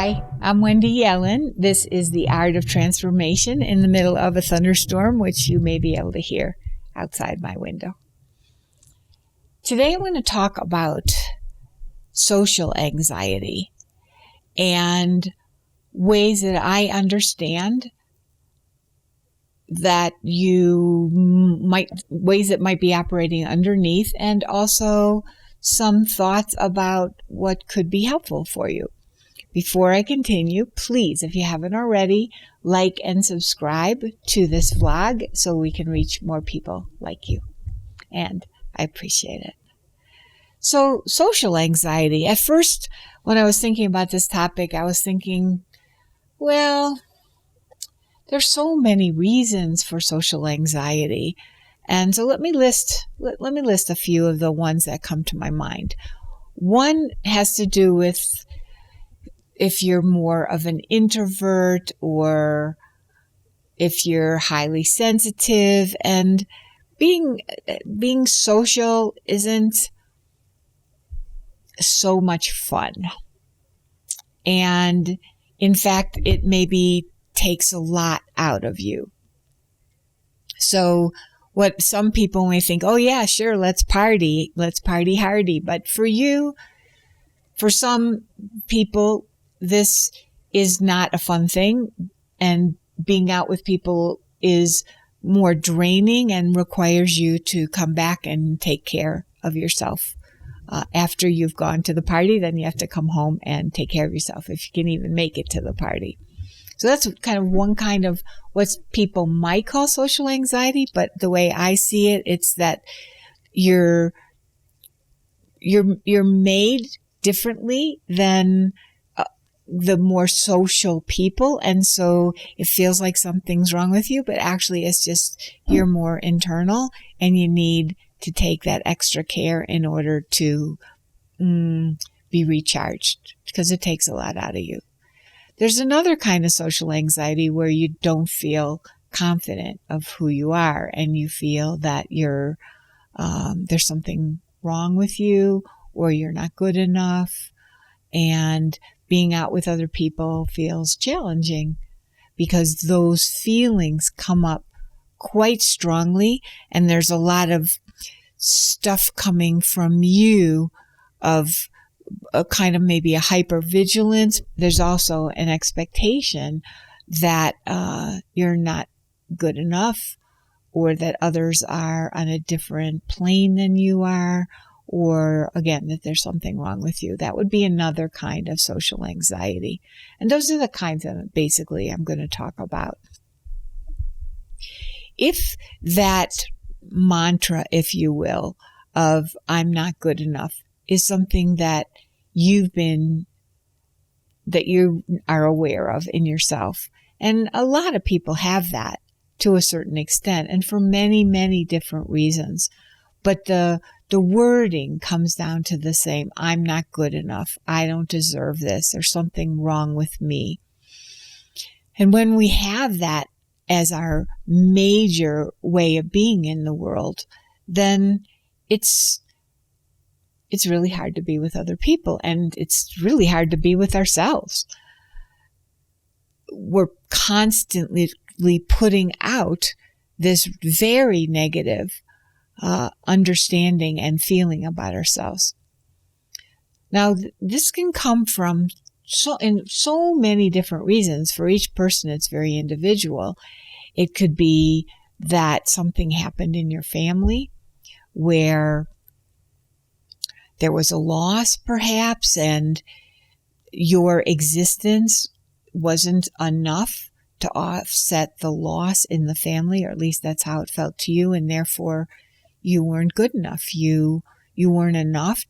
Hi, I'm Wendy Yellen. This is the Art of Transformation in the middle of a thunderstorm, which you may be able to hear outside my window. Today I want to talk about social anxiety and ways that I understand that ways that might be operating underneath, and also some thoughts about what could be helpful for you. Before I continue, please, if you haven't already, like and subscribe to this vlog so we can reach more people like you. And I appreciate it. So, social anxiety. At first, when I was thinking about this topic, I was thinking, well, there's so many reasons for social anxiety. And so let me list a few of the ones that come to my mind. One has to do with if you're more of an introvert or if you're highly sensitive, and being social isn't so much fun. And in fact, it maybe takes a lot out of you. So what some people may think, oh yeah, sure, let's party hardy. But for some people, this is not a fun thing, and being out with people is more draining and requires you to come back and take care of yourself. After you've gone to the party, then you have to come home and take care of yourself if you can even make it to the party. So that's kind of one kind of what people might call social anxiety, but the way I see it, it's that you're made differently than the more social people, and so it feels like something's wrong with you, but actually it's just you're more internal and you need to take that extra care in order to be recharged, because it takes a lot out of you. There's another kind of social anxiety where you don't feel confident of who you are, and you feel that there's something wrong with you, or you're not good enough, and being out with other people feels challenging because those feelings come up quite strongly, and there's a lot of stuff coming from you of a kind of maybe a hypervigilance. There's also an expectation that you're not good enough, or that others are on a different plane than you are, or again, that there's something wrong with you. That would be another kind of social anxiety. And those are the kinds that basically I'm going to talk about. If that mantra, if you will, of I'm not good enough is something that you are aware of in yourself, and a lot of people have that to a certain extent, and for many, many different reasons. But the wording comes down to the same. I'm not good enough. I don't deserve this. There's something wrong with me. And when we have that as our major way of being in the world, then it's really hard to be with other people, and it's really hard to be with ourselves. We're constantly putting out this very negative understanding and feeling about ourselves. Now, this can come from so many different reasons. For each person, it's very individual. It could be that something happened in your family where there was a loss, perhaps, and your existence wasn't enough to offset the loss in the family, or at least that's how it felt to you, and therefore you weren't good enough. You weren't enough.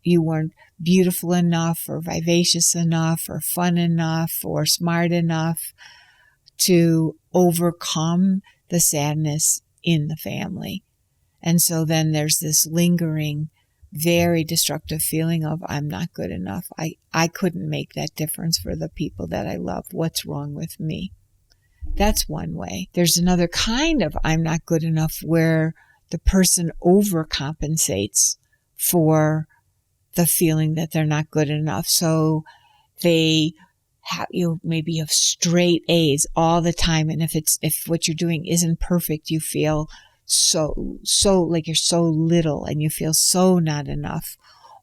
You weren't beautiful enough, or vivacious enough, or fun enough, or smart enough to overcome the sadness in the family. And so then there's this lingering, very destructive feeling of I'm not good enough. I couldn't make that difference for the people that I love. What's wrong with me? That's one way. There's another kind of I'm not good enough where the person overcompensates for the feeling that they're not good enough. So they maybe have straight A's all the time. And if what you're doing isn't perfect, you feel so like you're so little and you feel so not enough.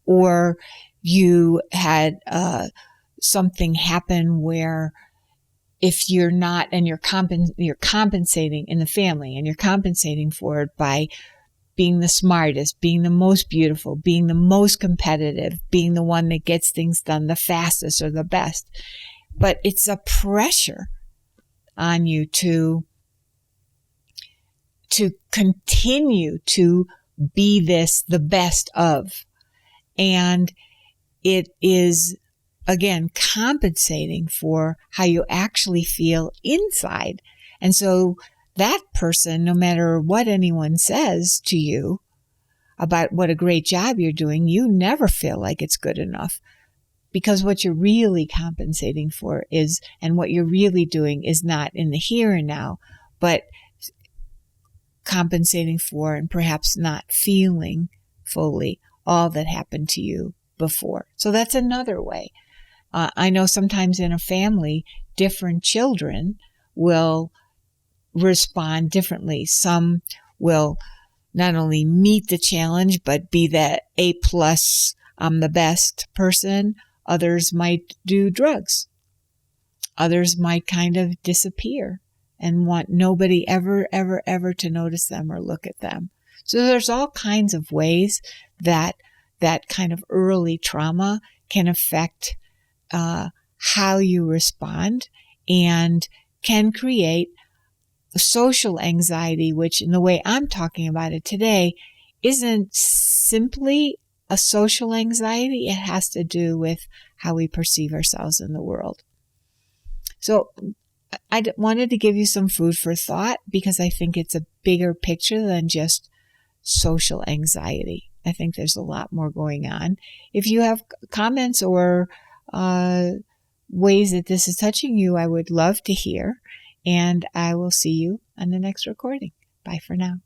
Or you had something happen where if you're not, and you're compensating in the family, and you're compensating for it by being the smartest, being the most beautiful, being the most competitive, being the one that gets things done the fastest or the best. But it's a pressure on you to continue to be the best of. And it is, again, compensating for how you actually feel inside. And so that person, no matter what anyone says to you about what a great job you're doing, you never feel like it's good enough. Because what you're really compensating for is, and what you're really doing is not in the here and now, but compensating for and perhaps not feeling fully all that happened to you before. So that's another way. I know sometimes in a family, different children will respond differently. Some will not only meet the challenge, but be that A+, I'm the best person. Others might do drugs. Others might kind of disappear and want nobody ever to notice them or look at them. So there's all kinds of ways that kind of early trauma can affect how you respond and can create social anxiety, which in the way I'm talking about it today isn't simply a social anxiety. It has to do with how we perceive ourselves in the world. So I wanted to give you some food for thought because I think it's a bigger picture than just social anxiety. I think there's a lot more going on. If you have comments or ways that this is touching you, I would love to hear. And I will see you on the next recording. Bye for now.